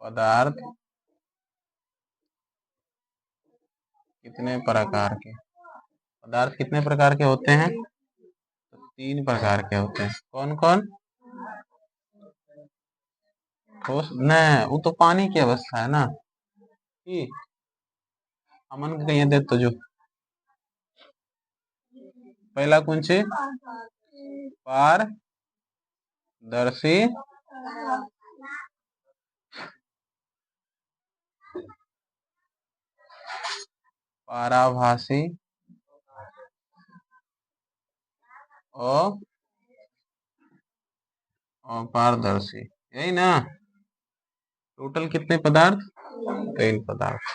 पदार्थ कितने प्रकार के पदार्थ कितने प्रकार के होते हैं? तो 3 प्रकार के होते हैं। कौन कौन? ठोस नहीं, वो तो पानी की अवस्था है ना। कि अमन के कहीं दे तो जो पहला कौन सी? पारदर्शी, पाराभासी और अपारदर्शी, यही ना। टोटल कितने पदार्थ? 3 पदार्थ।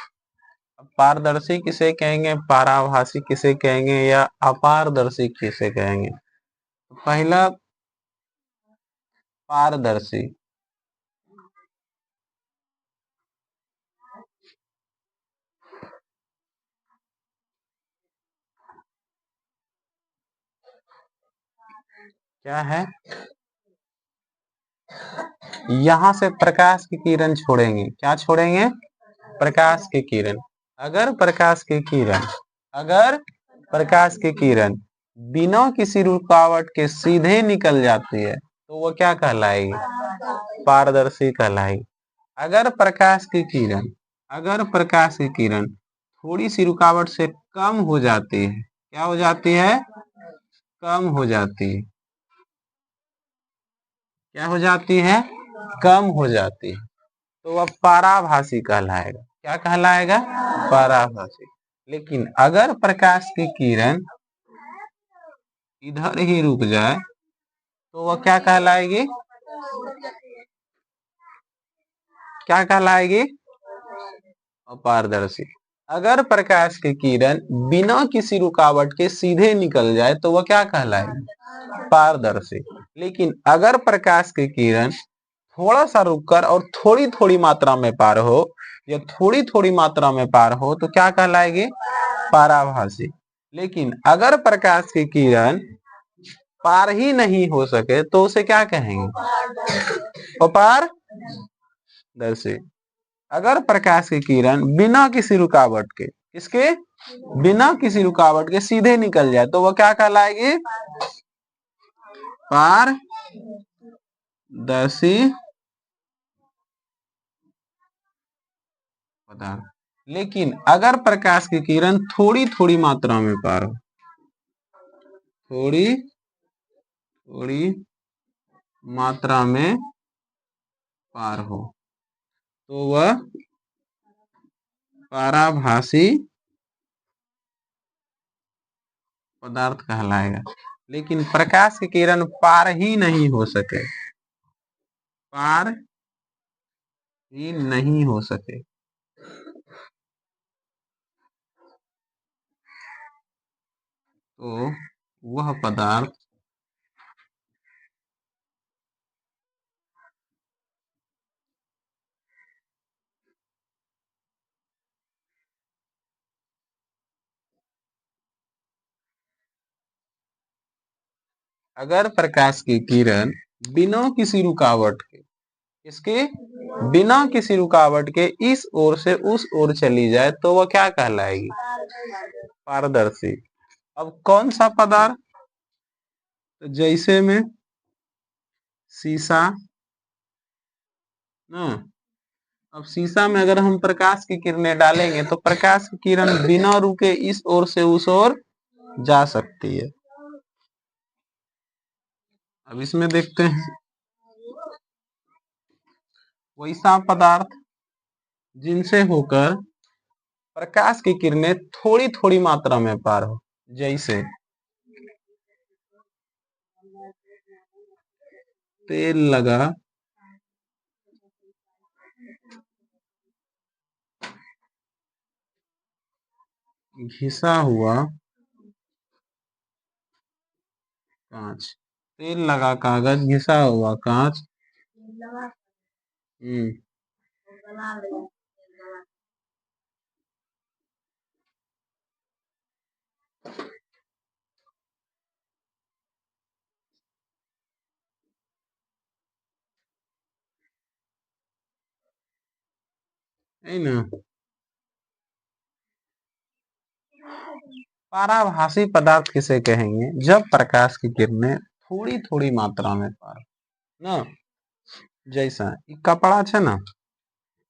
अब पारदर्शी किसे कहेंगे, पाराभासी किसे कहेंगे, या अपारदर्शी किसे कहेंगे? तो पहला पारदर्शी। क्या है? यहां से प्रकाश की किरण छोड़ेंगे। क्या छोड़ेंगे? प्रकाश की किरण। अगर प्रकाश की किरण अगर प्रकाश की किरण बिना किसी रुकावट के सीधे निकल जाती है तो वो क्या कहलाएगी? पारदर्शी कहलाएगी। अगर प्रकाश की किरण थोड़ी सी रुकावट से कम हो जाती है, क्या हो जाती है? कम हो जाती है। क्या हो जाती है? कम हो जाती है, तो वह पाराभासी कहलाएगा। क्या कहलाएगा? पाराभासी। लेकिन अगर प्रकाश की किरण इधर ही रुक जाए तो वह क्या कहलाएगी? क्या कहलाएगी? अपारदर्शी। अगर प्रकाश की किरण बिना किसी रुकावट के सीधे निकल जाए तो वह क्या कहलाएगी? पारदर्शी। लेकिन अगर प्रकाश की किरण थोड़ा सा रुककर और थोड़ी थोड़ी मात्रा में पार हो, या थोड़ी थोड़ी मात्रा में पार हो, तो क्या कहलाएगी? पाराभासी। लेकिन अगर प्रकाश की किरण पार ही नहीं हो सके तो उसे क्या कहेंगे? अपारदर्शी। अगर प्रकाश की किरण बिना किसी रुकावट के इसके बिना किसी रुकावट के सीधे निकल जाए तो वह क्या कहलाएगी? पारदर्शी पदार्थ। लेकिन अगर प्रकाश की किरण थोड़ी थोड़ी मात्रा में पार हो, थोड़ी थोड़ी मात्रा में पार हो, तो वह पाराभासी पदार्थ कहलाएगा। लेकिन प्रकाश की किरण पार ही नहीं हो सके, पार ही नहीं हो सके, तो वह पदार्थ अगर प्रकाश की किरण बिना किसी रुकावट के इसके बिना किसी रुकावट के इस ओर से उस ओर चली जाए तो वह क्या कहलाएगी? पारदर्शी। अब कौन सा पदार्थ? तो जैसे में शीशा ना। अब शीशा में अगर हम प्रकाश की किरणें डालेंगे तो प्रकाश की किरण बिना रुके इस ओर से उस ओर जा सकती है। अब इसमें देखते हैं वैसा पदार्थ जिनसे होकर प्रकाश की किरणें थोड़ी थोड़ी मात्रा में पार हो, जैसे तेल लगा घिसा हुआ कांच। तेल लगा कागज, घिसा हुआ कांच। हम्म है ना। पाराभासी पदार्थ किसे कहेंगे? जब प्रकाश की किरणें थोड़ी थोड़ी मात्रा में पार ना, जैसा ई कपड़ा है ना,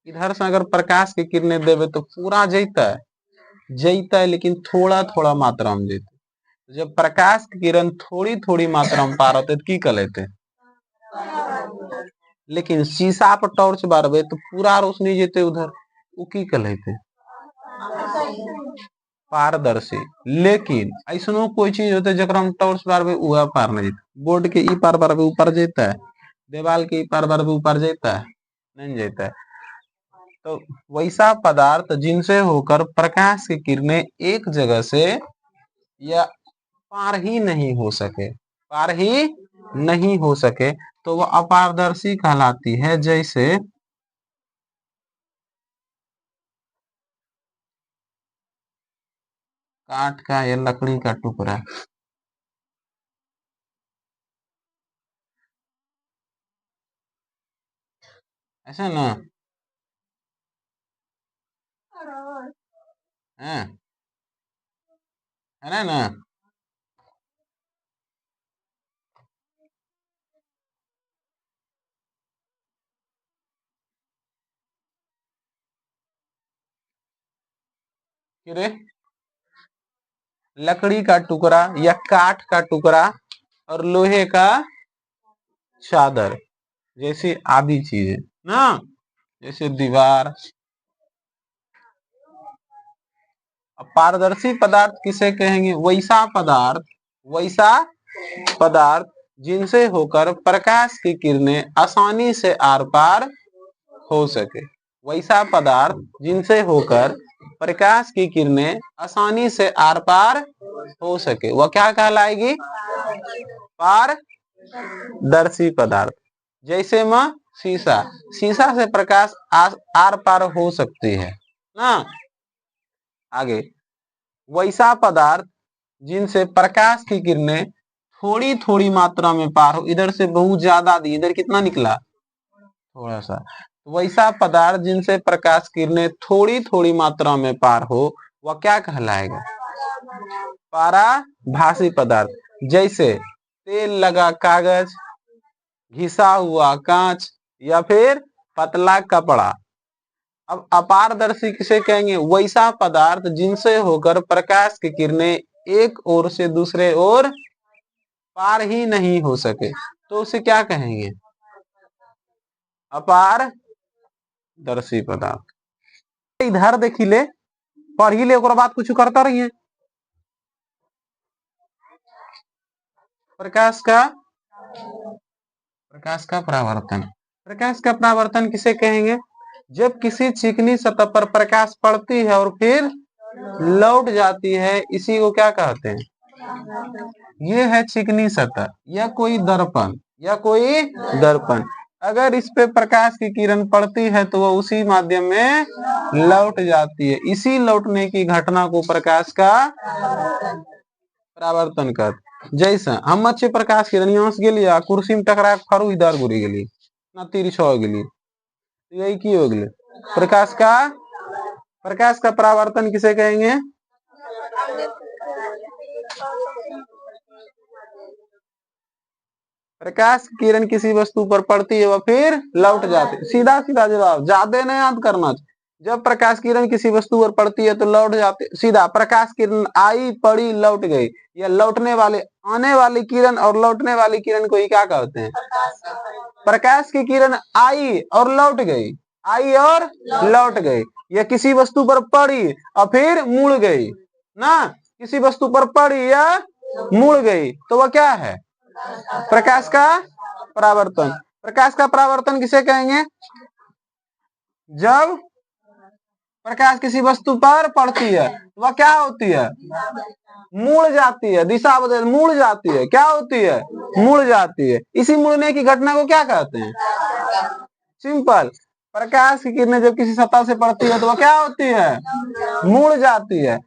इधर से अगर प्रकाश की किरणें देवे तो पूरा जैता है, लेकिन थोड़ा थोड़ा मात्रा में जैते। जब प्रकाश की किरण थोड़ी थोड़ी मात्रा में पार होते तो की कर लेते, लेकिन शीशा पर टॉर्च बारबे तो पूरा रोशनी जेते उधर, वो की कर लेते, पारदर्शी। लेकिन ऐसा कोई चीज होते जरा हम टॉर्च बारबे वह पार नहीं जेते, बोर्ड के ई पार बारबे ऊपर जेता है, दीवाल के ई पार बारबे ऊपर जेता है, नहीं जेता है। तो वैसा पदार्थ जिनसे होकर प्रकाश की किरणें एक जगह से या पार ही नहीं हो सके, पार ही नहीं हो सके, तो वह अपारदर्शी कहलाती है। जैसे काठ का या लकड़ी का टुकड़ा, ऐसा ना है, है ना। रे लकड़ी का टुकड़ा या काठ का टुकड़ा और लोहे का चादर जैसी आदि चीजें ना, जैसे दीवार। पारदर्शी पदार्थ किसे कहेंगे? वैसा पदार्थ जिनसे होकर प्रकाश की किरणें आसानी से आर पार हो सके, वैसा पदार्थ जिनसे होकर प्रकाश की किरणें आसानी से आर पार हो सके, वह क्या कहलाएगी? पारदर्शी पदार्थ। जैसे में शीशा, शीशा से प्रकाश आर पार हो सकती है ना। आगे वैसा पदार्थ जिनसे प्रकाश की किरणें थोड़ी थोड़ी मात्रा में पार हो, इधर से बहुत ज्यादा दी, इधर कितना निकला थोड़ा सा, तो वैसा पदार्थ जिनसे प्रकाश किरणें थोड़ी थोड़ी मात्रा में पार हो, वह क्या कहलाएगा? पाराभासी पदार्थ। जैसे तेल लगा कागज, घिसा हुआ कांच या फिर पतला कपड़ा। अब अपारदर्शी किसे कहेंगे? वैसा पदार्थ जिनसे होकर प्रकाश की किरणें एक ओर से दूसरे ओर पार ही नहीं हो सके, तो उसे क्या कहेंगे? अपारदर्शी पदार्थ। इधर देखी ले, पढ़ी ले, बाद कुछ करता रहिए। प्रकाश का परावर्तन, प्रकाश का परावर्तन किसे कहेंगे? जब किसी चिकनी सतह पर प्रकाश पड़ती है और फिर लौट जाती है, इसी को क्या कहते हैं? ये है चिकनी सतह या कोई दर्पण। अगर इस पे प्रकाश की किरण पड़ती है तो वह उसी माध्यम में लौट जाती है, इसी लौटने की घटना को प्रकाश का परावर्तन कर। जैसा हम अच्छे प्रकाश किरण यहाँ से गेली आ कुर्सी में टकरा फारू इधर गुरी गेली ना, तिरछा हो गेली, यही की हो गेले। प्रकाश का परावर्तन किसे कहेंगे? प्रकाश की किरण किसी वस्तु पर पड़ती है वह फिर लौट जाती है। सीधा सीधा जवाब, ज्यादा नहीं याद करना। जब प्रकाश किरण किसी वस्तु पर पड़ती है तो लौट जाती, सीधा प्रकाश किरण आई पड़ी लौट गई, या लौटने वाले आने वाली किरण और लौटने वाली किरण को ही क्या कहते हैं? प्रकाश की किरण आई और लौट गई, आई और लौट गई, या किसी वस्तु पर पड़ी और फिर मुड़ गई ना, किसी वस्तु पर पड़ी या मुड़ गई, तो वह क्या है? प्रकाश का परावर्तन। प्रकाश का परावर्तन किसे कहेंगे? जब प्रकाश किसी वस्तु पर पड़ती है वह क्या होती है? मुड़ जाती है, दिशा बदल मुड़ जाती है, क्या होती है? मुड़ जाती है। इसी मुड़ने की घटना को क्या कहते हैं? सिंपल। प्रकाश की किरणें जब किसी सतह से पड़ती है तो वह क्या होती है? मुड़ जाती है।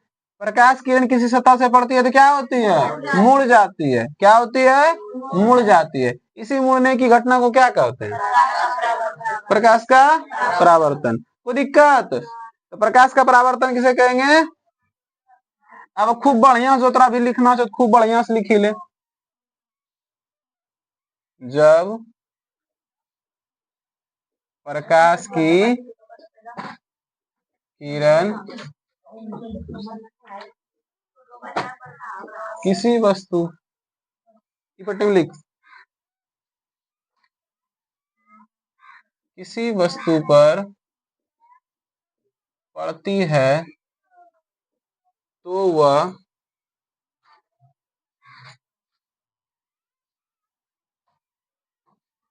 प्रकाश किरण किसी सतह से पड़ती है तो क्या होती है? मुड़ जाती है। क्या होती है? मुड़ जाती है। इसी मुड़ने की घटना को क्या कहते हैं? प्रकाश का परावर्तन। कोई दिक्कत? तो प्रकाश का परावर्तन किसे कहेंगे? अब खूब बढ़िया से उतरा भी लिखना चाहिए, खूब बढ़िया से लिखी ले। जब प्रकाश की किरण किसी वस्तु की पट्टी में लिख, किसी वस्तु पर पड़ती है तो वह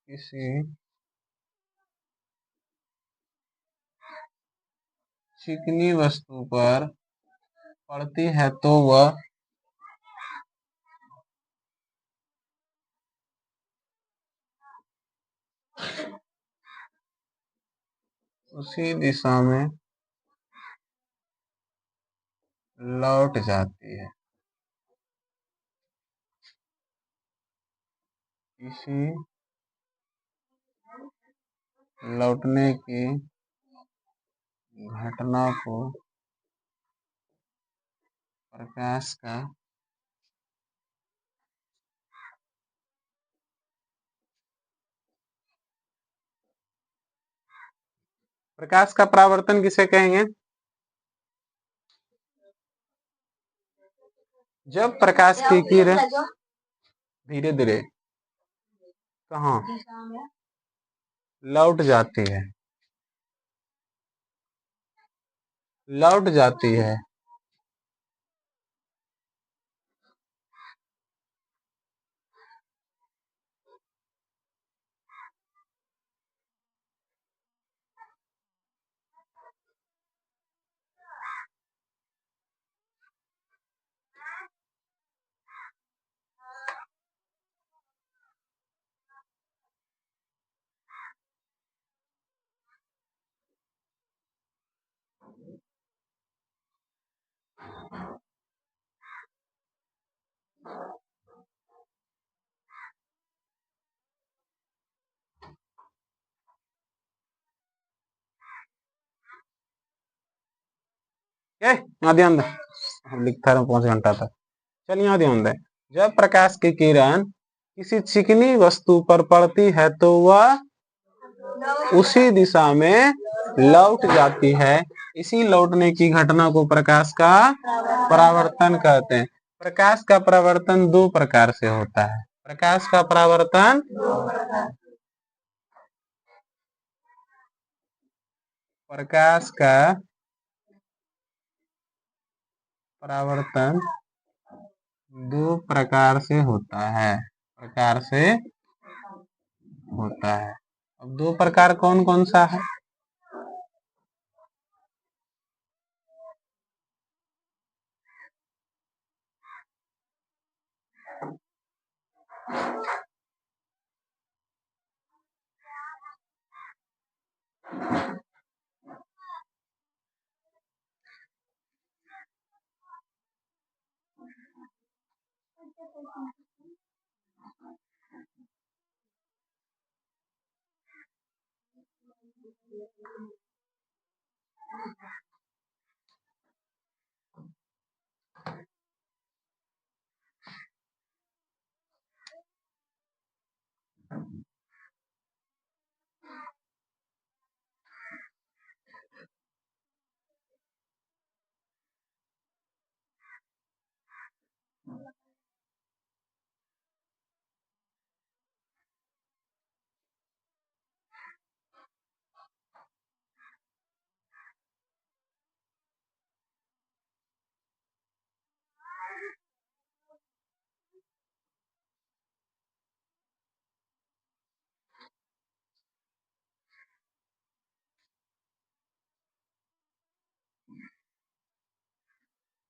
किसी चिकनी वस्तु पर पड़ती है तो वह उसी दिशा में लौट जाती है। इसी लौटने की घटना को प्रकाश का परावर्तन किसे कहेंगे? जब प्रकाश की किरण धीरे धीरे कहाँ लौट जाती है, लौट जाती है यहाँ ध्यान दे, हम लिखता रहा 5 घंटा तक। चल यहाँ ध्यान दे, जब प्रकाश की किरण किसी चिकनी वस्तु पर पड़ती है तो वह उसी दिशा में लौट जाती है। इसी लौटने की घटना को प्रकाश का परावर्तन कहते हैं। प्रकाश का परावर्तन 2 प्रकार से होता है। प्रकाश का परावर्तन प्रकाश का परावर्तन 2 प्रकार से होता है। प्रकार से होता है। अब 2 प्रकार कौन कौन सा है?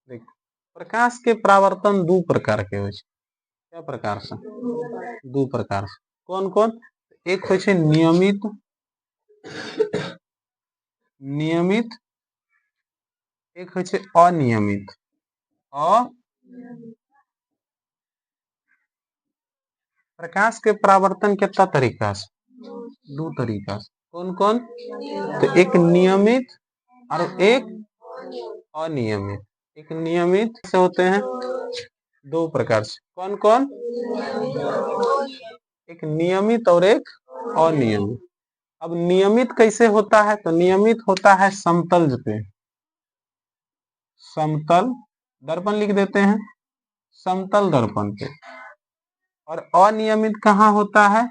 देख, प्रकाश के परावर्तन 2 प्रकार के होय छै। क्या प्रकार से? 2 प्रकार से। कौन कौन? एक होय छै नियमित, नियमित, एक होय छै अनियमित। प्रकाश के परावर्तन कितना तरीका से? 2 तरीका से। कौन कौन? तो एक नियमित और एक अनियमित। एक नियमित से होते हैं दो प्रकार से, कौन कौन? एक नियमित और एक अनियमित। अब नियमित कैसे होता है? तो नियमित होता है समतल पे, समतल दर्पण लिख देते हैं, समतल दर्पण पे। और अनियमित कहाँ होता है?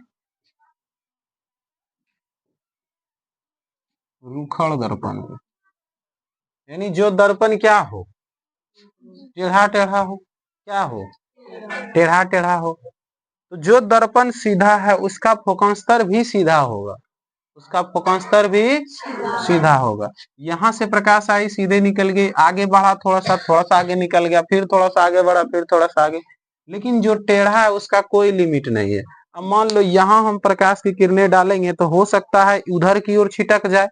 रूखड़ दर्पण पे। यानी जो दर्पण क्या हो? टेढ़ा टेढ़ा हो। क्या हो? टेढ़ा टेढ़ा हो। तो जो दर्पण सीधा है उसका फोकांतर भी सीधा होगा, उसका फोकांतर भी सीधा होगा। यहां से प्रकाश आई, सीधे निकल गई, आगे बढ़ा थोड़ा सा आगे निकल गया, फिर थोड़ा सा आगे बढ़ा, फिर थोड़ा सा आगे। लेकिन जो टेढ़ा है उसका कोई लिमिट नहीं है। अब मान लो यहाँ हम प्रकाश की किरणें डालेंगे तो हो सकता है उधर की ओर छिटक जाए।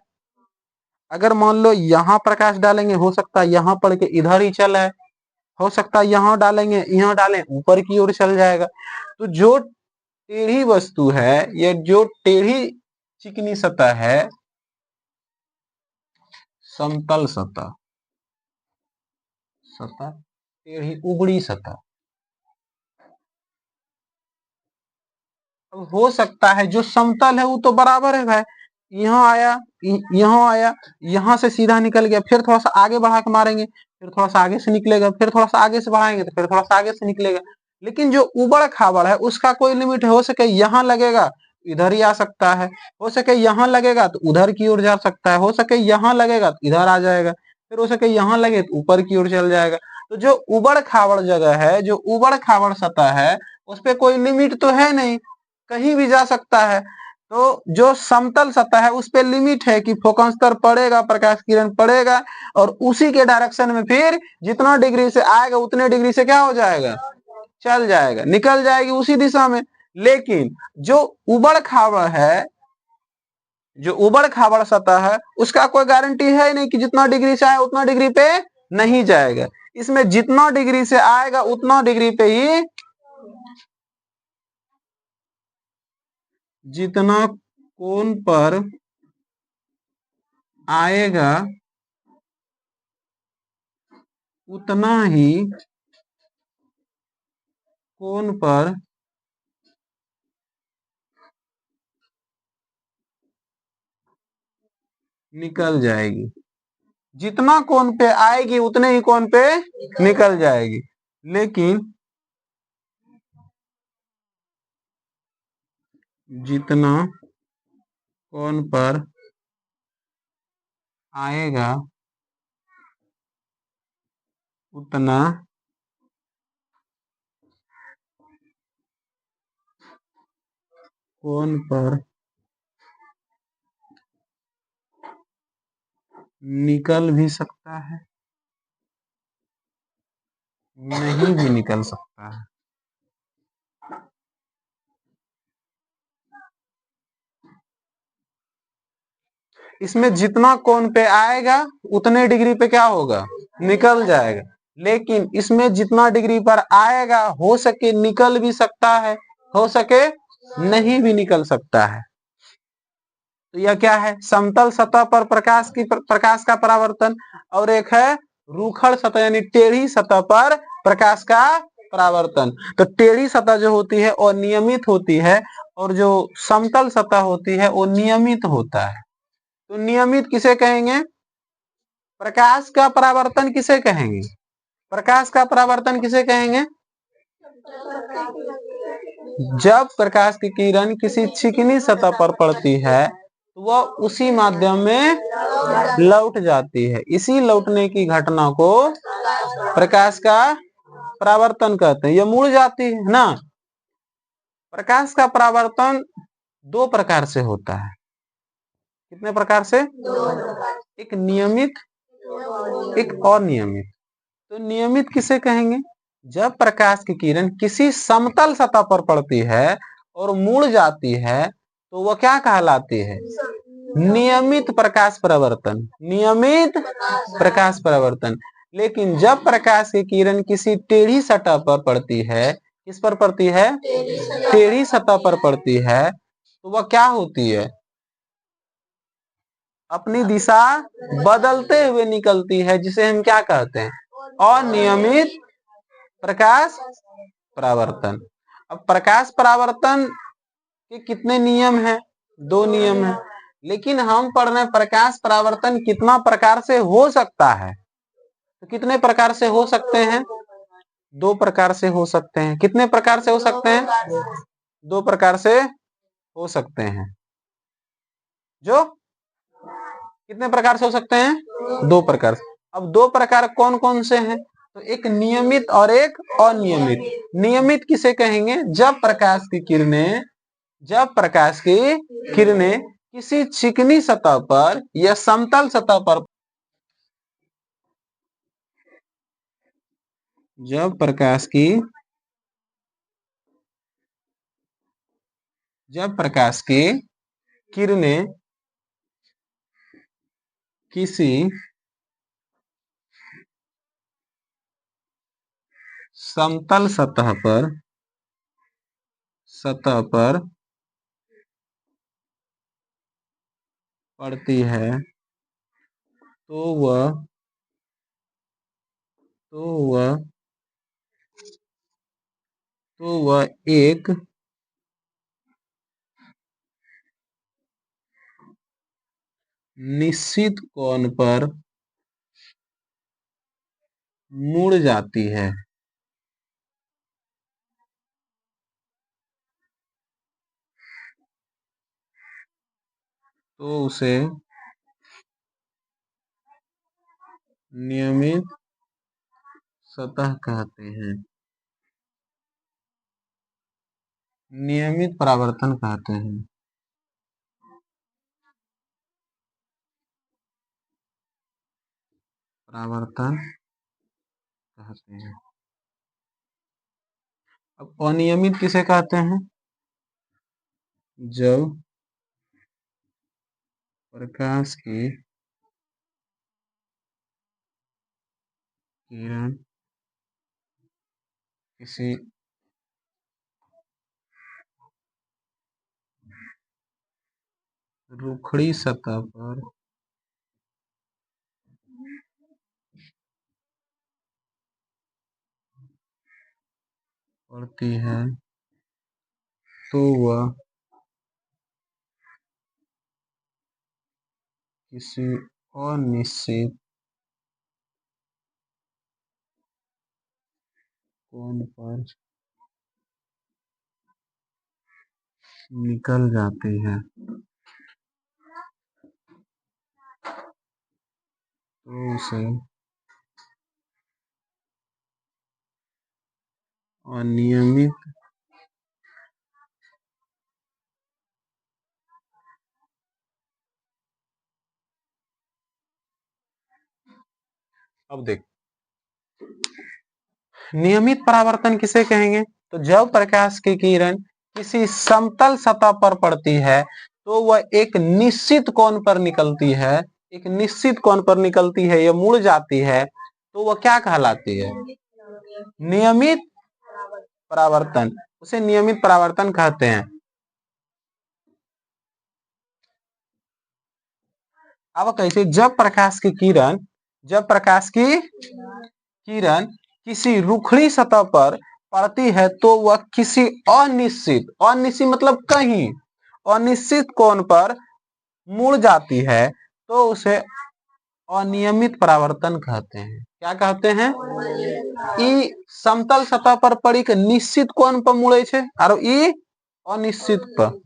अगर मान लो यहाँ प्रकाश डालेंगे, हो सकता है यहाँ पड़ के इधर ही चल है, हो सकता है यहाँ डालेंगे, यहाँ डालें ऊपर की ओर चल जाएगा। तो जो टेढ़ी वस्तु है या जो टेढ़ी चिकनी सतह है, समतल सतह, सतह टेढ़ी उबड़ी सतह। अब हो सकता है जो समतल है वो तो बराबर है भाई, यहाँ आया, यहाँ आया, यहाँ से सीधा निकल गया, फिर थोड़ा सा आगे बढ़ा के मारेंगे, फिर थोड़ा सा आगे से निकलेगा, फिर थोड़ा सा आगे से बढ़ाएंगे तो फिर थोड़ा सा आगे से निकलेगा। लेकिन जो उबड़ खाबड़ है उसका कोई लिमिट है। हो सके यहाँ लगेगा इधर ही आ सकता है, हो सके यहाँ लगेगा तो उधर की ओर जा सकता है, हो सके यहाँ लगेगा तो इधर आ जाएगा, फिर हो सके यहाँ लगे तो ऊपर की ओर चल जाएगा। तो जो उबड़ खाबड़ जगह है, जो उबड़ खाबड़ सतह है, उस पर कोई लिमिट तो है नहीं, कहीं भी जा सकता है। तो जो समतल सतह है उस पे लिमिट है कि फोकांतर पड़ेगा, प्रकाश किरण पड़ेगा और उसी के डायरेक्शन में फिर जितना डिग्री से आएगा उतने डिग्री से क्या हो जाएगा? चल जाएगा, निकल जाएगी उसी दिशा में। लेकिन जो उबड़ खाबड़ है, जो उबड़ खाबड़ सतह है, उसका कोई गारंटी है नहीं कि जितना डिग्री से आए उतना डिग्री पे नहीं जाएगा। इसमें जितना डिग्री से आएगा उतना डिग्री पे ही, जितना कोण पर आएगा उतना ही कोण पर निकल जाएगी। जितना कोण पे आएगी उतने ही कोण पे निकल जाएगी। लेकिन जितना कोण पर आएगा उतना कोण पर निकल भी सकता है, नहीं भी निकल सकता है। इसमें जितना कोण पे आएगा उतने डिग्री पे क्या होगा? निकल जाएगा। लेकिन इसमें जितना डिग्री पर आएगा हो सके निकल भी सकता है, हो सके नहीं भी निकल सकता है। तो यह क्या है? समतल सतह पर प्रकाश का परावर्तन, और एक है रूखड़ सतह यानी टेढ़ी सतह पर प्रकाश का परावर्तन। तो टेढ़ी सतह जो होती है वो नियमित होती है और जो समतल सतह होती है वो नियमित होता है। तो नियमित किसे कहेंगे? प्रकाश का परावर्तन किसे कहेंगे? प्रकाश का परावर्तन किसे कहेंगे? जब प्रकाश की किरण किसी चिकनी सतह पर पड़ती है तो वह उसी माध्यम में लौट जाती है। इसी लौटने की घटना को प्रकाश का परावर्तन कहते हैं। यह मुड़ जाती है ना। प्रकाश का परावर्तन दो प्रकार से होता है। कितने प्रकार से? एक नियमित, एक अनियमित। तो नियमित किसे कहेंगे? जब प्रकाश की किरण किसी समतल सतह पर पड़ती है और मुड़ जाती है तो वह क्या कहलाती है? नियमित प्रकाश परावर्तन, नियमित प्रकाश परावर्तन। लेकिन जब प्रकाश की किरण किसी टेढ़ी सतह पर पड़ती है, किस पर पड़ती है? टेढ़ी सतह पर पड़ती है, तो वह क्या होती है? अपनी दिशा बदलते हुए निकलती है, जिसे हम क्या कहते हैं, अनियमित प्रकाश परावर्तन। अब प्रकाश परावर्तन के कितने नियम हैं? 2 नियम हैं। लेकिन हम पढ़ रहे हैं प्रकाश परावर्तन कितना प्रकार से हो सकता है। तो कितने प्रकार से हो सकते हैं? 2 प्रकार से हो सकते हैं। कितने प्रकार से हो सकते हैं? 2 प्रकार से हो सकते हैं। जो कितने प्रकार से हो सकते हैं? 2 प्रकार से। अब 2 प्रकार कौन कौन से हैं? तो एक नियमित और एक अनियमित। नियमित किसे कहेंगे? जब प्रकाश की किरणें किसी चिकनी सतह पर या समतल सतह पर जब प्रकाश की जब प्रकाश की किरणें किसी समतल सतह पर पड़ती है तो वह तो वह तो वह एक निश्चित कोण पर मुड़ जाती है। तो उसे नियमित सतह कहते हैं। नियमित परावर्तन कहते हैं। परावर्तन कहते हैं। अब अनियमित किसे कहते हैं? जब प्रकाश की किरण किसी रुखड़ी सतह पर पड़ती है तो वह किसी अनिश्चित कोण पर निकल जाती है। तो उसे अनियमित अब देख, नियमित परावर्तन किसे कहेंगे? तो जब प्रकाश की किरण किसी समतल सतह पर पड़ती है तो वह एक निश्चित कोण पर निकलती है। एक निश्चित कोण पर निकलती है या मुड़ जाती है तो वह क्या कहलाती है? नियमित परावर्तन। उसे नियमित परावर्तन कहते हैं। अब कैसे? जब प्रकाश की किरण किसी रुखड़ी सतह पर पड़ती है तो वह किसी अनिश्चित मतलब कहीं अनिश्चित कोण पर मुड़ जाती है तो उसे अनियमित परावर्तन कहते हैं। क्या कहते हैं? ई समतल सतह पर पड़ी के निश्चित कोण पर मुड़े छे और ई अनिश्चित पर।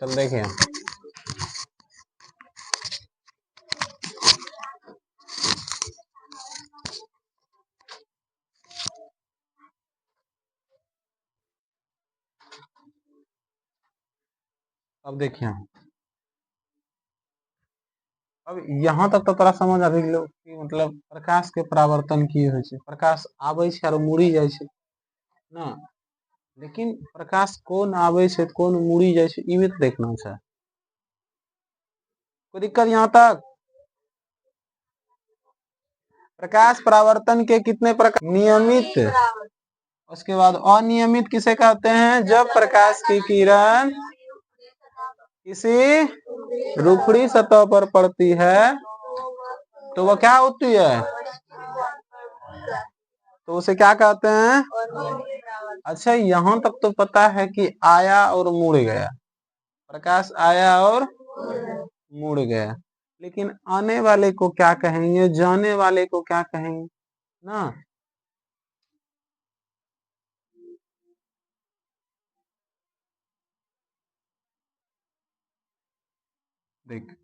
चल देखिए, अब देखिए, अब यहाँ तक तो तोरा समझ आबि गेलो कि मतलब प्रकाश के परावर्तन की होइ छै। प्रकाश आबै छै और मुड़ी जाइ छै ना, लेकिन प्रकाश कोन आबै छै कोन मुड़ी जाइ छै ई भी तो देखना छै। कोई दिक्कत यहाँ तक? प्रकाश परावर्तन के कितने प्रकार? नियमित, उसके बाद अनियमित किसे कहते हैं? जब प्रकाश की किरण किसी रूखड़ी सतह पर पड़ती है तो वह क्या होती है? तो उसे क्या कहते हैं? अच्छा, यहाँ तक तो पता है कि आया और मुड़ गया, प्रकाश आया और मुड़ गया, लेकिन आने वाले को क्या कहेंगे, जाने वाले को क्या कहेंगे ना? देख,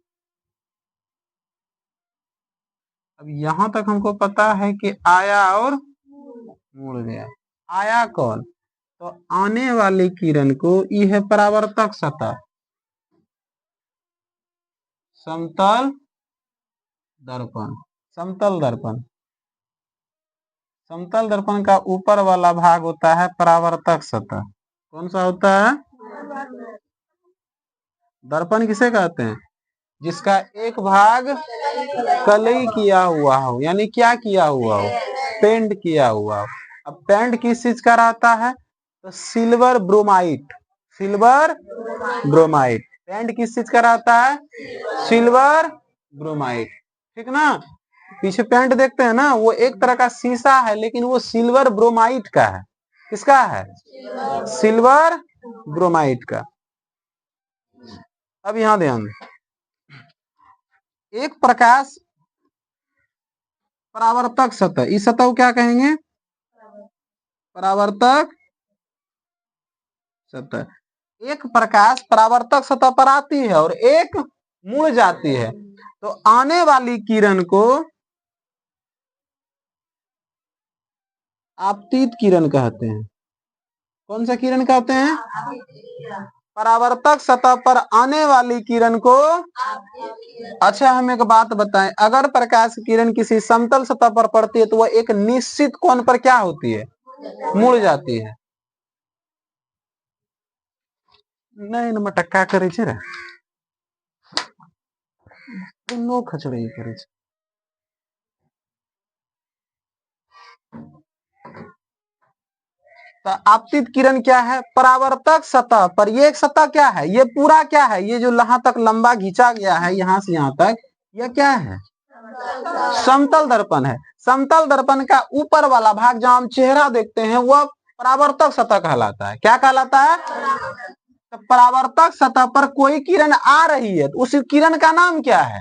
अब यहां तक हमको पता है कि आया और मुड़ गया। आया कौन? तो आने वाली किरण को यह है परावर्तक सतह, समतल दर्पण। समतल दर्पण, समतल दर्पण का ऊपर वाला भाग होता है परावर्तक सतह। कौन सा होता है? दर्पण किसे कहते हैं? जिसका एक भाग कलई किया हुआ हो, यानी क्या किया हुआ हो? पेंट किया हुआ हो। अब पेंट किस चीज का रहता है? तो silver bromide, silver bromide. Paint किस चीज का रहता है? सिल्वर ब्रोमाइट, ठीक ना? पीछे पेंट देखते हैं ना, वो एक तरह का शीशा है, लेकिन वो सिल्वर ब्रोमाइट का है। किसका है? सिल्वर ब्रोमाइट का। अब यहां ध्यान, एक प्रकाश परावर्तक सतह, इस सतह को क्या कहेंगे? परावर्तक सतह। एक प्रकाश परावर्तक सतह पर आती है और एक मुड़ जाती है, तो आने वाली किरण को आपतित किरण कहते हैं। कौन सा किरण कहते हैं? परावर्तक सतह पर आने वाली किरण को। अच्छा, हम एक बात बताएं, अगर प्रकाश की किरण किसी समतल सतह पर पड़ती है तो वह एक निश्चित कोण पर क्या होती है? मुड़ जाती है। नहीं न मटक्का करे छे रे, नो खचड़े करे छे। तो आपतित किरण क्या है? परावर्तक सतह पर, ये एक सतह क्या है? ये पूरा क्या है? ये जो यहाँ तक लंबा खींचा गया है, यहाँ से यहाँ तक, यह क्या है? समतल दर्पण है। समतल दर्पण का ऊपर वाला भाग जहां हम चेहरा देखते हैं वह परावर्तक सतह कहलाता है। क्या कहलाता है? तो परावर्तक सतह पर कोई किरण आ रही है तो उस किरण का नाम क्या है?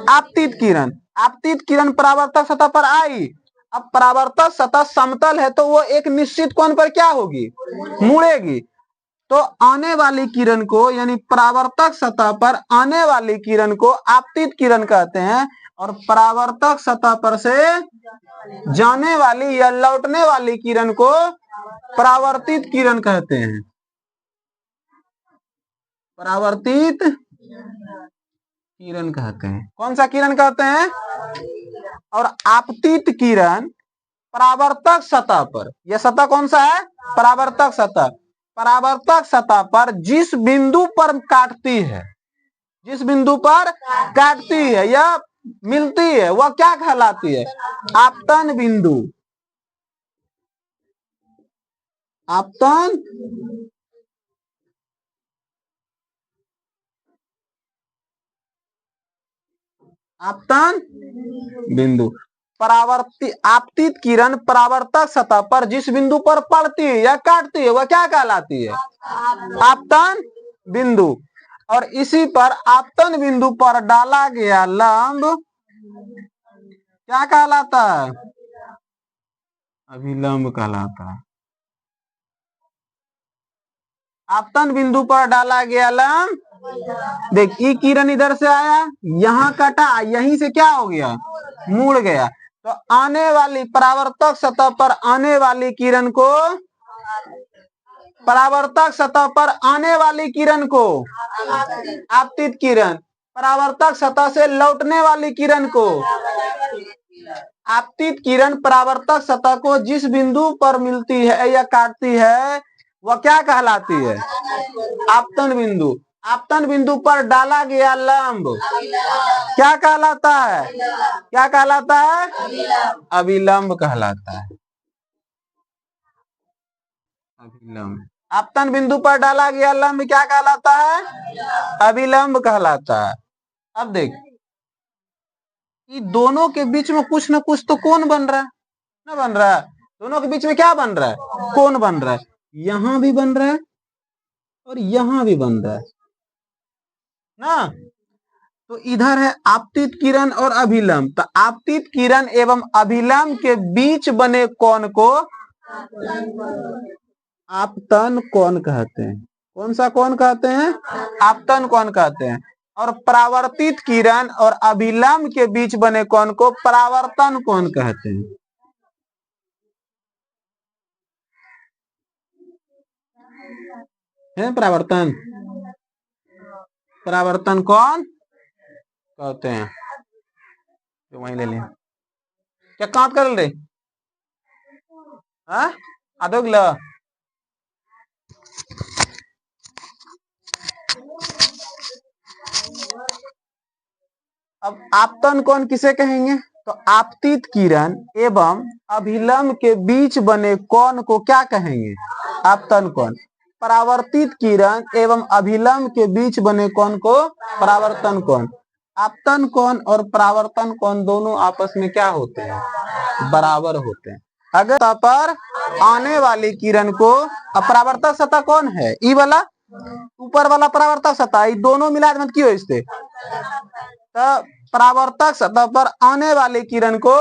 आपतित किरण। आपतित किरण परावर्तक सतह पर आई, अब परावर्तक सतह समतल है तो वो एक निश्चित कोण पर क्या होगी? मुड़ेगी। तो आने वाली किरण को, यानी परावर्तक सतह पर आने वाली किरण को आपतित किरण कहते हैं, और परावर्तक सतह पर से जाने वाली या लौटने वाली किरण को परावर्तित किरण कहते हैं। परावर्तित किरण कहते हैं। कौन सा किरण कहते हैं? और आपतित किरण परावर्तक सतह पर, यह सतह कौन सा है? परावर्तक सतह। परावर्तक सतह पर जिस बिंदु पर काटती है, जिस बिंदु पर काटती है या मिलती है, वह क्या कहलाती है? आपतन बिंदु। आपतन आपतन बिंदु। आपतित किरण परावर्तक सतह पर जिस बिंदु पर पड़ती है या काटती है, वह क्या कहलाती है? आपतन बिंदु। और इसी पर आपतन बिंदु पर डाला गया लंब क्या कहलाता है? अभिलंब कहलाता है। आपतन बिंदु पर डाला गया लंब, देख ये किरण इधर से आया, यहाँ कटा, यहीं से क्या हो गया? मुड़ गया। तो आने वाली परावर्तक सतह पर आने वाली किरण को, परावर्तक सतह पर आने वाली किरण को आपतित किरण, परावर्तक सतह से लौटने वाली किरण को आपतित किरण परावर्तक सतह को जिस बिंदु पर मिलती है या काटती है, वह क्या कहलाती है? आपतन बिंदु। आपतन बिंदु पर डाला गया लंब क्या कहलाता है? क्या कहलाता है? अभिलंब कहलाता है। अभिलंब। आपतन बिंदु पर डाला गया लंब क्या कहलाता है? अभिलंब कहलाता है। अब देख, ये दोनों के बीच में कुछ ना कुछ तो कोण बन रहा है ना, बन रहा है। दोनों के बीच में क्या बन रहा है? कोण बन रहा है। यहां भी बन रहा है और यहां भी बन रहा है ना। तो इधर है आपतित किरण और अभिलंब। तो आपतित किरण एवं अभिलंब के बीच बने कोण को आपतन कोण कहते हैं। कौन सा कोण कहते हैं? आपतन कोण कहते हैं। और परावर्तित किरण और अभिलंब के बीच बने कोण को परावर्तन कोण कहते हैं। है परावर्तन, परावर्तन कोण कहते हैं। तो वहीं ले लिया क्या काट कर रहे? हाँ आदोगला। अब आपतन कोण किसे कहेंगे? तो आपतित किरण एवं अभिलंब के बीच बने कोण को क्या कहेंगे? आपतन कोण। परावर्तित किरण एवं अभिलंब के बीच बने कोण को परावर्तन कोण। आपतन कोण और परावर्तन कोण दोनों आपस में क्या होते हैं? बराबर होते हैं। अगर सतह पर आने वाली किरण को, परावर्तक सतह कौन है? ई वाला ऊपर वाला परावर्तक सतह, ये दोनों मिला मत क्यों इससे? तो परावर्तक सतह पर आने वाली किरण को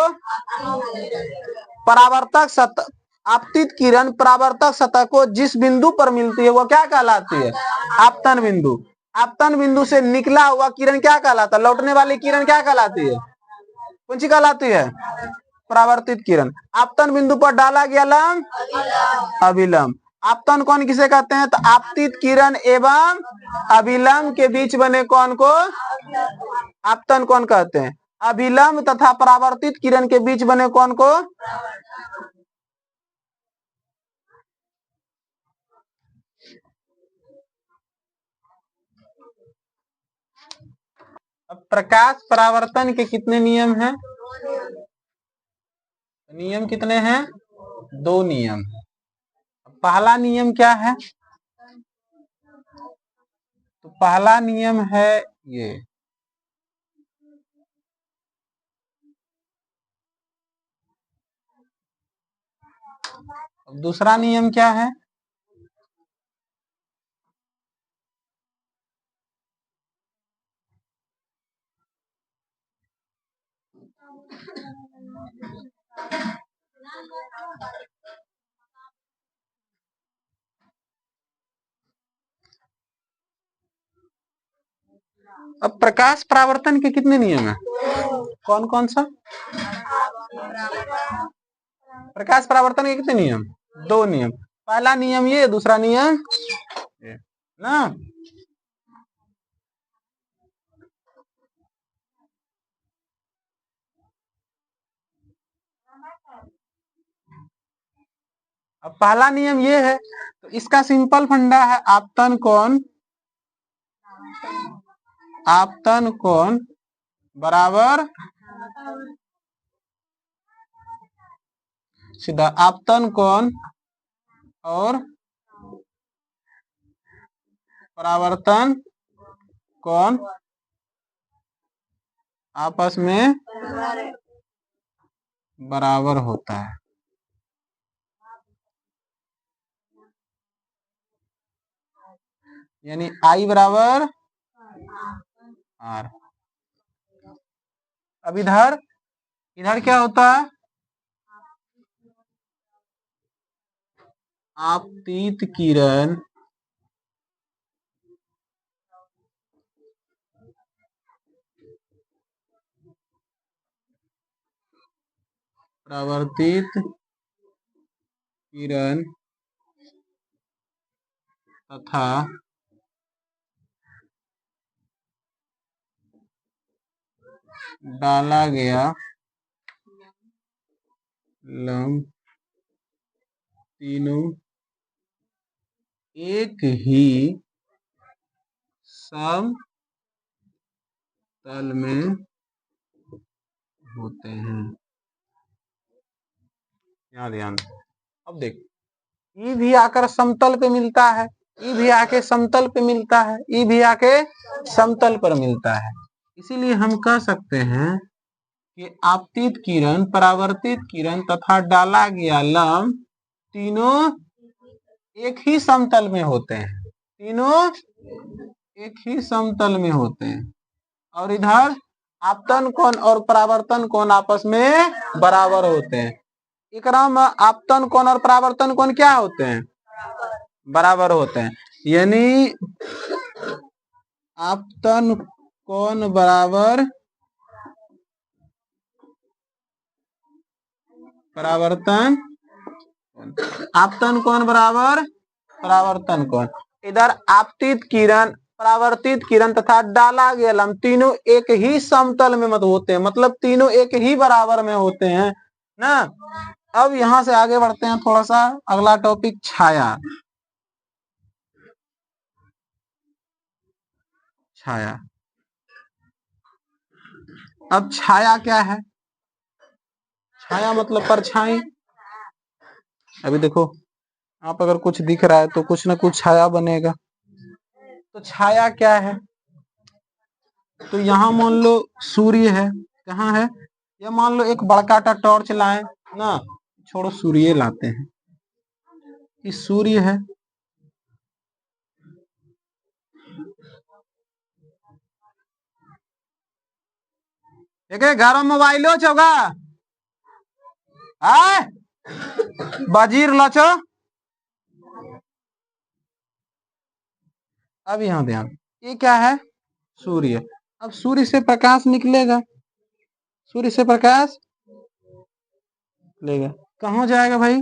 परावर्तक सतह, आपतित किरण परावर्तक सतह को जिस बिंदु पर मिलती है वो क्या कहलाती है? आपतन बिंदु। आपतन बिंदु से निकला हुआ किरण क्या कहलाता है? लौटने वाली किरण क्या कहलाती है? कौन सी कहलाती है? परावर्तित किरण। आपतन बिंदु पर डाला गया लंब अभिलंब। आपतन कोण किसे कहते हैं? तो आपतित किरण एवं अभिलंब के बीच बने कोण को आपतन कोण कहते हैं। अभिलंब तथा परावर्तित किरण के बीच बने कोण को अब प्रकाश परावर्तन के कितने नियम हैं? नियम कितने हैं? 2 नियम। पहला नियम क्या है? तो पहला नियम है ये, अब दूसरा नियम क्या है? अब प्रकाश परावर्तन के कितने नियम है? कौन कौन सा? प्रकाश परावर्तन के कितने नियम? 2 नियम। पहला नियम ये, दूसरा नियम ये ना। अब पहला नियम ये है, तो इसका सिंपल फंडा है, आपतन कोण बराबर सीधा आपतन कोण और परावर्तन कोण आपस में बराबर होता है। यानी I बराबर R। अब इधर क्या होता है? आपतित किरण परावर्तित किरण तथा डाला गया लंब तीनों एक ही समतल में होते हैं। यहाँ ध्यान। अब देख, ई भी आकर समतल पे मिलता है, ई भी आके समतल पे मिलता है, ई भी आके समतल पर मिलता है। इसीलिए हम कह सकते हैं कि आपतित किरण, परावर्तित किरण तथा डाला गया लंब तीनों एक ही समतल में होते हैं, तीनों एक ही समतल में होते हैं। और इधर आपतन कोण और परावर्तन कोण आपस में बराबर होते हैं। एकरा में आपतन कोण और परावर्तन कोण क्या होते हैं? बराबर होते हैं। यानी आपतन कोण बराबर परावर्तन, आपतन कोण बराबर परावर्तन कोण। इधर आपतित किरण, परावर्तित किरण तथा डाला गया लंब तीनों एक ही समतल में मत होते हैं, मतलब तीनों एक ही बराबर में होते हैं ना। अब यहां से आगे बढ़ते हैं थोड़ा सा, अगला टॉपिक छाया। छाया, अब छाया क्या है? छाया मतलब परछाई। अभी देखो, आप अगर कुछ दिख रहा है तो कुछ ना कुछ छाया बनेगा। तो छाया क्या है? तो यहाँ मान लो सूर्य है, कहाँ है? या मान लो एक बड़का टा टॉर्च लाए ना, छोड़ो सूर्य लाते हैं, इस सूर्य है, घर में मोबाइलो चौगा बाजीर लाचो। अब यहाँ ध्यान, ये क्या है? सूर्य। अब सूर्य से प्रकाश निकलेगा, सूर्य से प्रकाश निकलेगा, कहाँ जाएगा भाई?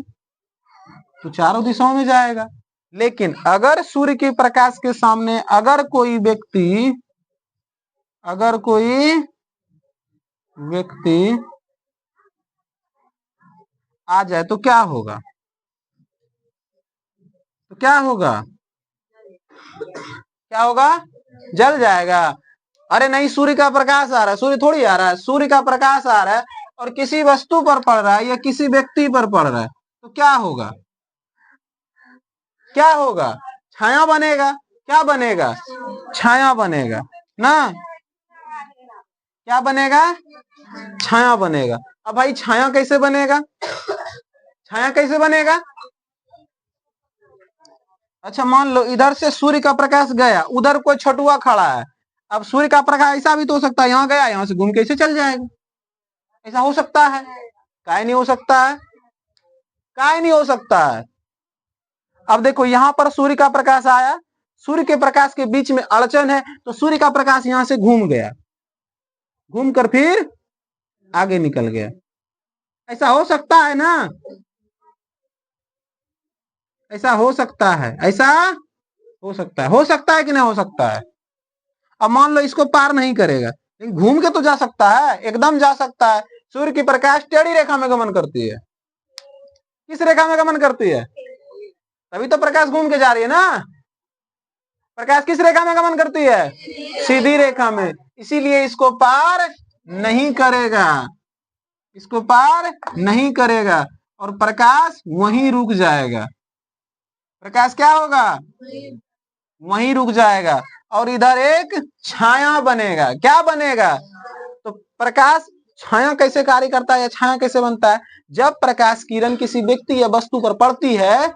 तो चारों दिशाओं में जाएगा। लेकिन अगर सूर्य के प्रकाश के सामने अगर कोई व्यक्ति आ जाए तो क्या होगा? तो क्या होगा? क्या होगा? जल जाएगा। अरे नहीं, सूर्य का प्रकाश आ रहा है, सूर्य थोड़ी आ रहा है, सूर्य का प्रकाश आ रहा है और किसी वस्तु पर पड़ रहा है या किसी व्यक्ति पर पड़ रहा है, तो क्या होगा? क्या होगा? छाया बनेगा। क्या बनेगा? छाया बनेगा ना। क्या बनेगा? छाया बनेगा। अब भाई छाया कैसे बनेगा? छाया कैसे बनेगा? अच्छा मान लो इधर से सूर्य का प्रकाश गया, उधर कोई छटुआ खड़ा है, अब सूर्य का प्रकाश ऐसा भी तो हो सकता है, यहाँ गया, यहाँ से घूम के ऐसे चल जाएगा, ऐसा हो सकता है? काहे नहीं हो सकता है? काहे नहीं हो सकता है? अब देखो यहाँ पर सूर्य का प्रकाश आया, सूर्य के प्रकाश के बीच में अड़चन है, तो सूर्य का प्रकाश यहाँ से घूम गया, घूम कर फिर आगे निकल गया। ऐसा हो सकता है ना? ऐसा हो सकता है, ऐसा हो सकता है, हो सकता है कि नहीं हो सकता है? अब मान लो इसको पार नहीं करेगा, लेकिन घूम के तो जा सकता है, एकदम जा सकता है। सूर्य की प्रकाश टेढ़ी रेखा में गमन करती है। किस रेखा में गमन करती है? तभी तो प्रकाश घूम के जा रही है ना। प्रकाश किस रेखा में गमन करती है? सीधी रेखा में। इसीलिए इसको पार नहीं करेगा, इसको पार नहीं करेगा और प्रकाश वहीं रुक जाएगा। प्रकाश क्या होगा? वहीं रुक जाएगा और इधर एक छाया बनेगा। क्या बनेगा? तो प्रकाश छाया कैसे कार्य करता है या छाया कैसे बनता है? जब प्रकाश किरण किसी व्यक्ति या वस्तु पर पड़ती है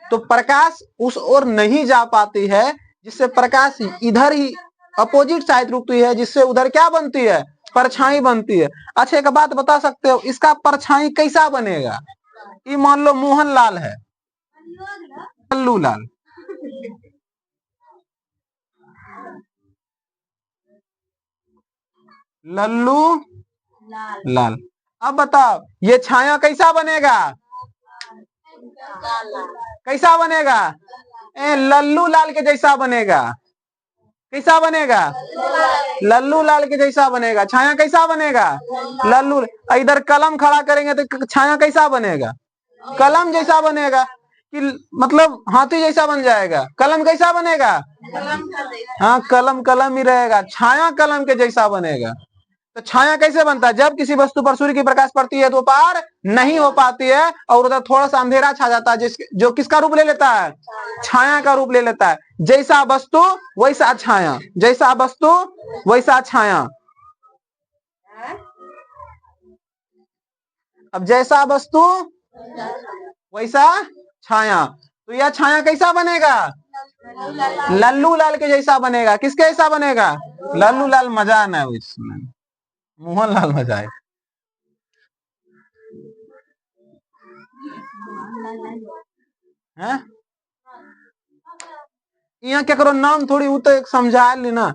तो प्रकाश उस ओर नहीं जा पाती है, जिससे प्रकाश इधर ही अपोजिट साइड रुकती है, जिससे उधर क्या बनती है? परछाई बनती है। अच्छा एक बात बता सकते हो, इसका परछाई कैसा बनेगा? ये मान लो मोहनलाल है, लल्लू लाल, लल्लू लाल। अब बताओ ये छाया कैसा बनेगा? कैसा बनेगा? लल्लू लाल के जैसा बनेगा। कैसा बनेगा? लल्लू लाल के जैसा बनेगा। छाया कैसा बनेगा? लल्लू। इधर कलम खड़ा करेंगे तो छाया कैसा बनेगा? कलम जैसा बनेगा। कि मतलब हाथी जैसा बन जाएगा। कलम कैसा बनेगा? हाँ कलम कलम ही रहेगा, छाया कलम के जैसा बनेगा। तो छाया कैसे बनता है? जब किसी वस्तु पर सूर्य की प्रकाश पड़ती है तो पार नहीं हो पाती है और उधर थोड़ा सा अंधेरा छा जाता है, जो किसका रूप ले लेता है? छाया का रूप ले लेता है। जैसा वस्तु वैसा छाया, जैसा वस्तु वैसा छाया। अब जैसा वस्तु वैसा छाया, तो यह छाया कैसा बनेगा? लल्लू लाल के जैसा बनेगा। किसके जैसा बनेगा? लल्लू लाल। मजा ना इसमें, मोहनलाल मजा है। यहाँ क्या करो, नाम थोड़ी वो तो एक समझा लेना।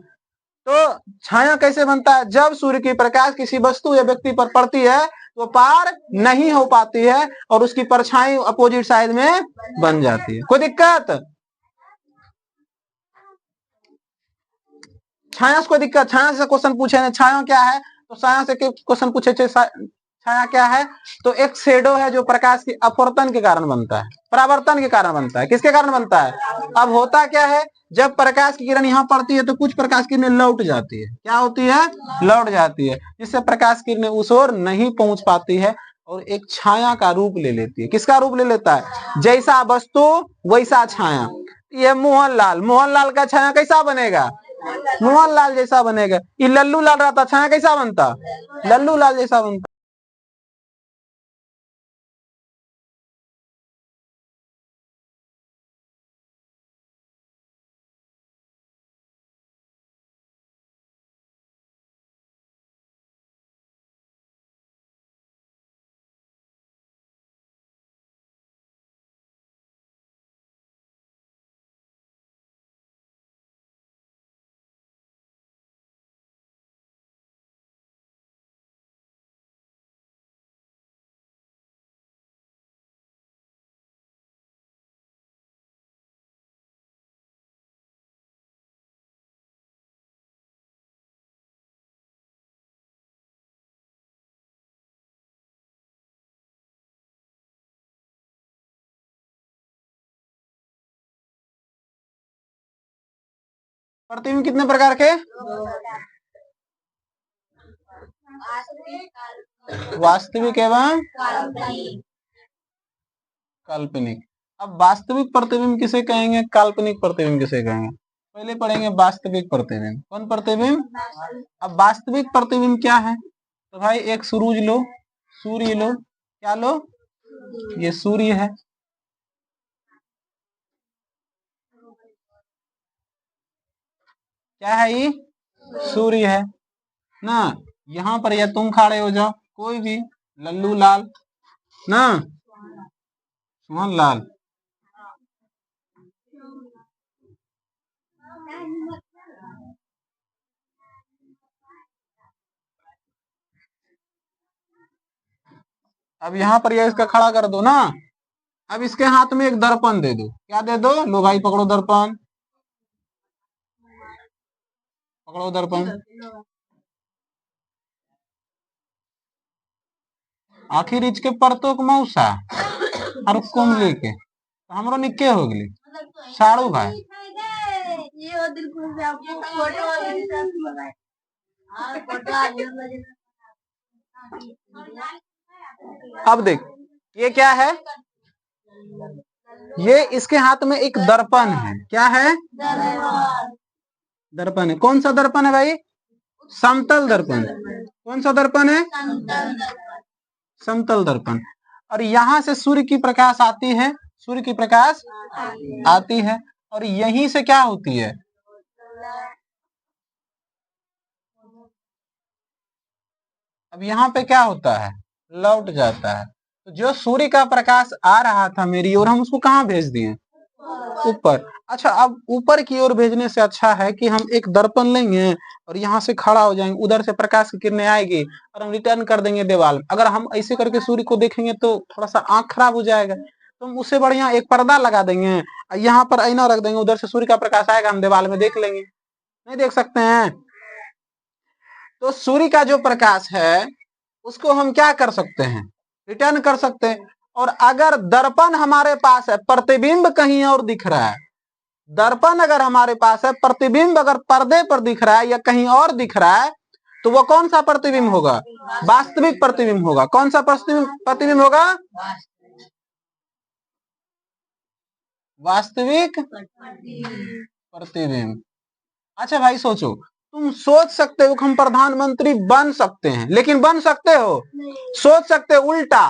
तो छाया कैसे बनता है? जब सूर्य की प्रकाश किसी वस्तु या व्यक्ति पर पड़ती है तो पार नहीं हो पाती है और उसकी परछाई अपोजिट साइड में बन जाती है। कोई दिक्कत? छाया से कोई दिक्कत? छाया से क्वेश्चन पूछे छाया क्या है, तो छाया से क्वेश्चन पूछे छाया क्या है? तो एक शेडो है जो प्रकाश की अपवर्तन के कारण बनता है, परावर्तन के कारण बनता है। किसके कारण बनता है? अब होता क्या है, जब प्रकाश की किरण यहाँ पड़ती है तो कुछ प्रकाश किरणें लौट जाती है। क्या होती है? लौट जाती है, जिससे प्रकाश किरणें उस ओर नहीं पहुंच पाती है और एक छाया का रूप ले लेती है। किसका रूप ले लेता है? जैसा वस्तु वैसा छाया। ये मोहनलाल, मोहनलाल का छाया कैसा बनेगा? मोहनलाल जैसा बनेगा। ये लल्लू लाल रहता, छाया कैसा बनता? लल्लू लाल जैसा बनता। प्रतिबिंब कितने प्रकार के? वास्तविक एवं काल्पनिक। अब वास्तविक प्रतिबिंब किसे कहेंगे, काल्पनिक प्रतिबिंब किसे कहेंगे? पहले पढ़ेंगे वास्तविक प्रतिबिंब। कौन प्रतिबिंब? अब वास्तविक प्रतिबिंब क्या है? तो भाई एक सूरज लो, सूर्य लो। क्या लो? ये सूर्य है। क्या है ये? सूर्य है ना। यहाँ पर या तुम खड़े हो जाओ, कोई भी, लल्लू लाल ना, सुमन लाल। अब यहाँ पर यह इसका खड़ा कर दो ना। अब इसके हाथ में एक दर्पण दे दो। क्या दे दो? लो भाई पकड़ो दर्पण, पकड़ो दर्पण। आखिर इसके परतों मौसा और कुम लेके तो हमरो निके हो गली साड़ू भाई। अब देख ये क्या है? ये इसके हाथ में एक दर्पण है। क्या है? दर्पण है। कौन सा दर्पण है भाई? समतल दर्पण। कौन सा दर्पण है? समतल दर्पण। और यहां से सूर्य की प्रकाश आती है, सूर्य की प्रकाश आती है और यहीं से क्या होती है? अब यहाँ पे क्या होता है? लौट जाता है। तो जो सूर्य का प्रकाश आ रहा था मेरी ओर, हम उसको कहाँ भेज दिए? ऊपर। अच्छा, अब ऊपर की ओर भेजने से अच्छा है कि हम एक दर्पण लेंगे और यहाँ से खड़ा हो जाएंगे, उधर से प्रकाश की किरणें आएगी और हम रिटर्न कर देंगे दीवार में। अगर हम ऐसे करके सूर्य को देखेंगे तो थोड़ा सा आंख खराब हो जाएगा, तो हम उससे बढ़िया एक पर्दा लगा देंगे, यहाँ पर आईना रख देंगे, उधर से सूर्य का प्रकाश आएगा, हम दीवार में देख लेंगे। नहीं देख सकते हैं? तो सूर्य का जो प्रकाश है उसको हम क्या कर सकते हैं? रिटर्न कर सकते हैं। और अगर दर्पण हमारे पास है, प्रतिबिंब कहीं और दिख रहा है, दर्पण अगर हमारे पास है, प्रतिबिंब अगर पर्दे पर दिख रहा है या कहीं और दिख रहा है, तो वो कौन सा प्रतिबिंब होगा? वास्तविक प्रतिबिंब होगा। कौन सा प्रतिबिंब होगा? वास्तविक प्रतिबिंब। अच्छा भाई सोचो, तुम सोच सकते हो कि हम प्रधानमंत्री बन सकते हैं, लेकिन बन सकते हो? सोच सकते हो उल्टा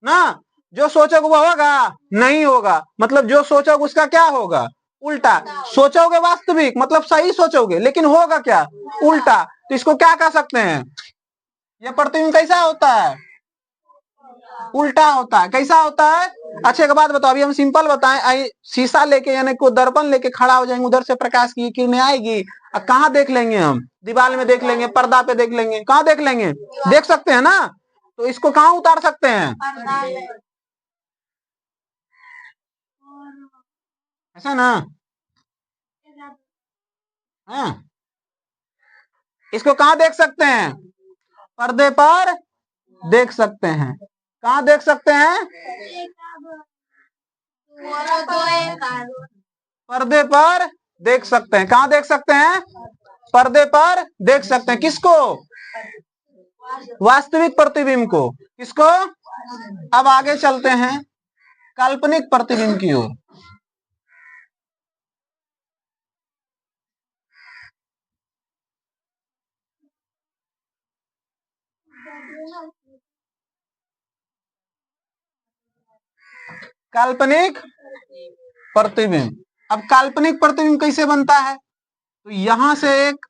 ना, जो सोचोगे वो होगा? नहीं होगा। मतलब जो सोचोगे उसका क्या होगा? उल्टा। सोचोगे वास्तविक मतलब सही सोचोगे, लेकिन होगा क्या? उल्टा। तो इसको क्या कह सकते हैं? यह प्रतिबिंब कैसा होता है? उल्टा होता है। कैसा होता है? अच्छा एक बात बताओ, अभी हम सिंपल बताएं, शीशा लेके यानी को दर्पण लेके खड़ा हो जाएंगे, उधर से प्रकाश की किरणें आएगी और कहाँ देख लेंगे? हम दीवार में देख लेंगे, पर्दा पे देख लेंगे, कहाँ देख लेंगे? देख सकते हैं ना। तो इसको कहाँ उतार सकते हैं? ऐसा ना? हाँ, इसको कहाँ देख सकते हैं? पर्दे पर देख सकते हैं। कहाँ देख सकते हैं? पर्दे पर देख सकते हैं। कहाँ देख सकते हैं? पर्दे पर देख सकते हैं। किसको? वास्तविक प्रतिबिंब को। किसको? अब आगे चलते हैं काल्पनिक प्रतिबिंब की ओर। काल्पनिक प्रतिबिंब। अब काल्पनिक प्रतिबिंब कैसे बनता है? तो यहां से एक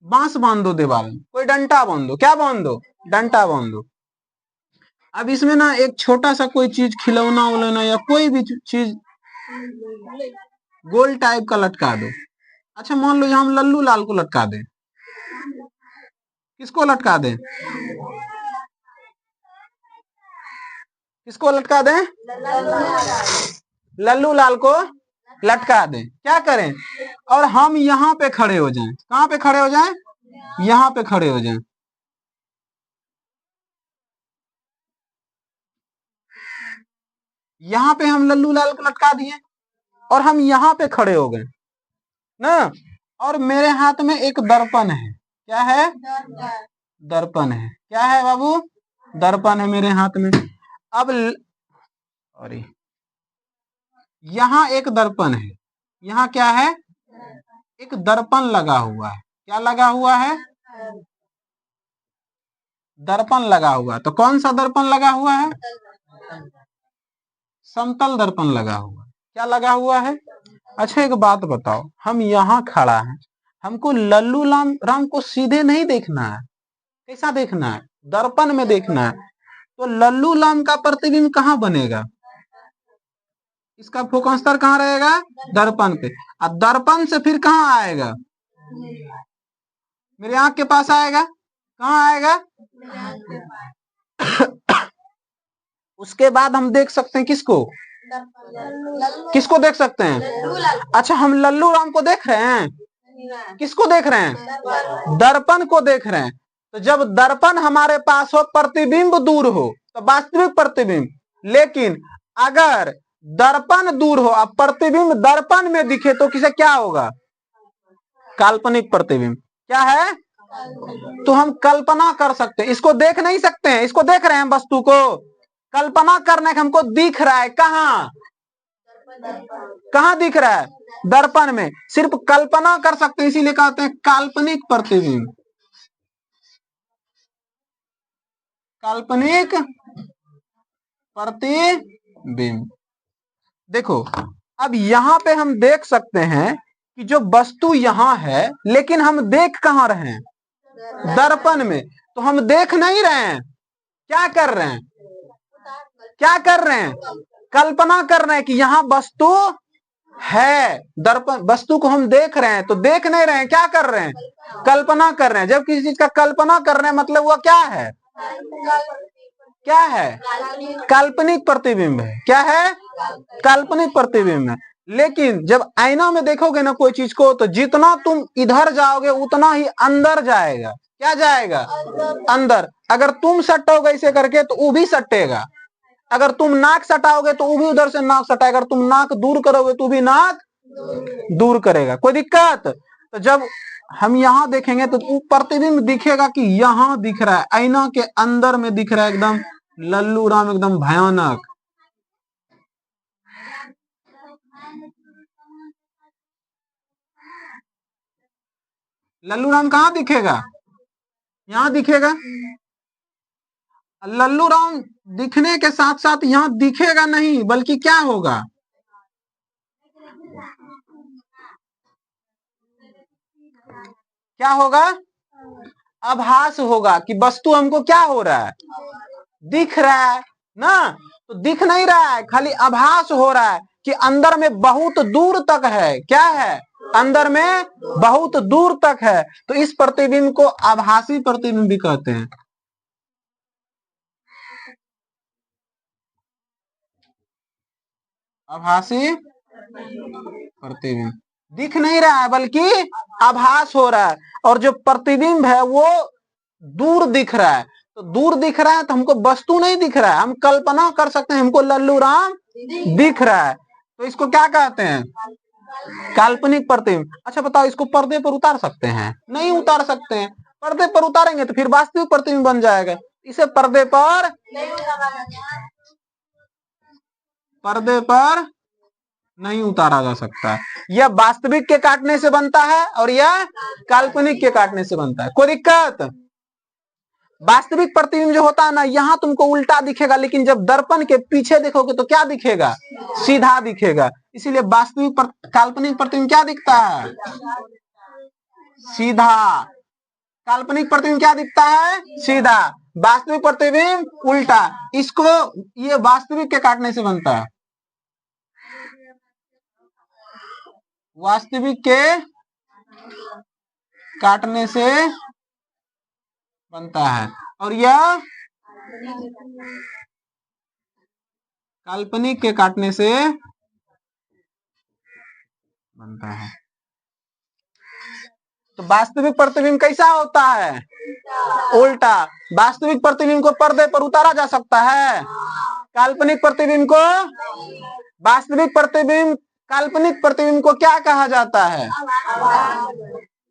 बांस बांध दो दीवार में, कोई डंटा बांध दो। क्या बांध दो? डंटा बांध दो। अब इसमें ना एक छोटा सा कोई चीज, खिलौना उलौना या कोई भी चीज गोल टाइप का लटका दो। अच्छा मान लो हम लल्लू लाल को लटका दें। किसको लटका दें? किसको लटका दें? लल्लू लाल को लटका दें। क्या करें? और हम यहाँ पे खड़े हो जाएं। कहाँ पे खड़े हो जाएं? यहाँ पे खड़े हो जाएं। यहाँ पे हम लल्लू लाल को लटका दिए और हम यहाँ पे खड़े हो गए ना। और मेरे हाथ में एक दर्पण है। क्या है? दर्पण है। क्या है बाबू? दर्पण है मेरे हाथ में। अब सॉरी, यहाँ एक दर्पण है। यहाँ क्या है? एक दर्पण लगा हुआ है। क्या लगा हुआ है? दर्पण लगा हुआ। तो कौन सा दर्पण लगा हुआ है? समतल दर्पण लगा हुआ। क्या लगा हुआ है? अच्छा एक बात बताओ, हम यहाँ खड़ा है, हमको लल्लू राम को सीधे नहीं देखना है। कैसा देखना है? दर्पण में देखना है। तो लल्लू राम का प्रतिबिंब कहाँ बनेगा? इसका फोकस स्तर कहाँ रहेगा? दर्पण पे। और दर्पण से फिर कहाँ आएगा? मेरे आंख के पास आएगा। कहाँ आएगा? उसके बाद हम देख सकते हैं किसको, किसको देख सकते हैं? अच्छा, हम लल्लू राम को देख रहे हैं? किसको देख रहे हैं? दर्पण को देख रहे हैं। तो जब दर्पण हमारे पास हो, प्रतिबिंब दूर हो, तो वास्तविक प्रतिबिंब। लेकिन अगर दर्पण दूर हो, अब प्रतिबिंब दर्पण में दिखे तो किसे क्या होगा? काल्पनिक प्रतिबिंब। क्या है? तो हम कल्पना कर सकते हैं, इसको देख नहीं सकते हैं, इसको देख रहे हैं वस्तु को, कल्पना करने का हमको दिख रहा है। कहां कहां दिख रहा है? दर्पण में। सिर्फ कल्पना कर सकते हैं, इसीलिए कहते हैं काल्पनिक प्रतिबिंब। काल्पनिक प्रतिबिंब। देखो, अब यहां पे हम देख सकते हैं कि जो वस्तु यहां है, लेकिन हम देख कहां रहे हैं? दर्पण में। तो हम देख नहीं रहे हैं, क्या कर रहे हैं? क्या कर रहे हैं? कल्पना कर रहे हैं कि यहां वस्तु है। दर्पण वस्तु को हम देख रहे हैं, तो देख नहीं रहे हैं, क्या कर रहे हैं? कल्पना कर रहे हैं। जब किसी चीज का कल्पना कर रहे हैं मतलब वह क्या है? क्या है? काल्पनिक प्रतिबिंब है। क्या है? काल्पनिक प्रतिबिंब है। लेकिन जब आईना में देखोगे ना कोई चीज को, तो जितना तुम इधर जाओगे उतना ही अंदर जाएगा। क्या जाएगा? अंदर। अगर तुम सटोगे ऐसे करके तो वो भी सटेगा। अगर तुम नाक सटाओगे तो वो भी उधर से नाक सटाएगा। अगर तुम नाक दूर करोगे तो भी नाक दूर करेगा। कोई दिक्कत? तो जब हम यहां देखेंगे तो प्रतिबिंब दिखेगा कि यहां दिख रहा है, आईना के अंदर में दिख रहा है, एकदम लल्लू राम, एकदम भयानक। लल्लू राम कहां दिखेगा? यहां दिखेगा। लल्लू राम दिखने के साथ साथ यहां दिखेगा नहीं, बल्कि क्या होगा? क्या होगा? आभास होगा कि वस्तु हमको क्या हो रहा है? दिख रहा है ना। तो दिख नहीं रहा है, खाली आभास हो रहा है कि अंदर में बहुत दूर तक है। क्या है? अंदर में बहुत दूर तक है। तो इस प्रतिबिंब को आभासी प्रतिबिंब भी कहते हैं। आभासी प्रतिबिंब। दिख नहीं रहा है बल्कि आभास हो रहा है। और जो प्रतिबिंब है वो दूर दिख रहा है। तो दूर दिख रहा है तो हमको वस्तु नहीं दिख रहा है, हम कल्पना कर सकते हैं हमको लल्लू राम दिख रहा है। तो इसको क्या कहते हैं? काल्पनिक प्रतिबिंब। अच्छा बताओ, इसको पर्दे पर उतार सकते हैं? नहीं उतार सकते हैं। पर्दे पर उतारेंगे तो फिर वास्तविक प्रतिबिंब बन जाएगा। इसे पर्दे पर नहीं उतारा जा सकता। यह वास्तविक के काटने से बनता है और यह काल्पनिक के काटने से बनता है। कोई दिक्कत? वास्तविक प्रतिबिंब जो होता है ना, यहां तुमको उल्टा दिखेगा, लेकिन जब दर्पण के पीछे देखोगे तो क्या दिखेगा? सीधा दिखेगा। इसीलिए वास्तविक काल्पनिक प्रतिबिंब क्या दिखता है? सीधा। काल्पनिक प्रतिबिंब क्या दिखता है? सीधा। वास्तविक प्रतिबिंब उल्टा। इसको ये वास्तविक के काटने से बनता है। वास्तविक के काटने से बनता है और यह काल्पनिक के काटने से बनता है। तो वास्तविक प्रतिबिंब कैसा होता है? उल्टा। वास्तविक प्रतिबिंब को पर्दे पर उतारा जा सकता है, काल्पनिक प्रतिबिंब को वास्तविक प्रतिबिंब काल्पनिक प्रतिबिंब को क्या कहा जाता है?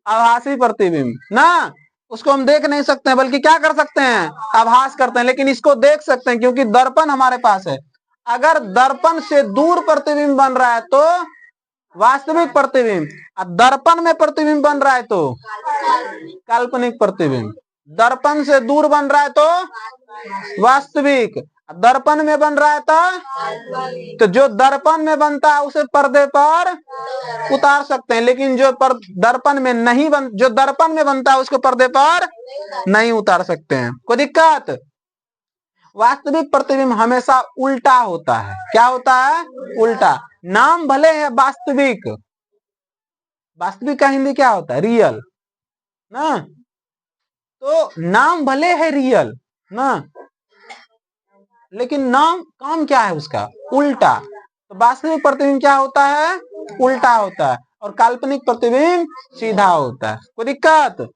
आभासी प्रतिबिंब ना। उसको हम देख नहीं सकते हैं, बल्कि क्या कर सकते हैं? आभास करते हैं। लेकिन इसको देख सकते हैं क्योंकि दर्पण हमारे पास है। अगर दर्पण से दूर प्रतिबिंब बन रहा है तो वास्तविक प्रतिबिंब, दर्पण में प्रतिबिंब बन रहा है तो काल्पनिक प्रतिबिंब, दर्पण से दूर बन रहा है तो वास्तविक, दर्पण में बन रहा है तो जो दर्पण में बनता है उसे पर्दे पर उतार सकते हैं। लेकिन जो दर्पण में नहीं जो दर्पण में बनता है उसको पर्दे पर नहीं उतार सकते हैं। कोई दिक्कत? वास्तविक प्रतिबिंब हमेशा उल्टा होता है। क्या होता है? उल्टा। नाम भले है वास्तविक, वास्तविक का हिंदी क्या होता है? रियल ना। तो नाम भले है रियल ना, लेकिन नाम काम क्या है उसका, उल्टा। तो वास्तविक प्रतिबिंब क्या होता है, उल्टा होता है, और काल्पनिक प्रतिबिंब सीधा होता है। कोई दिक्कत?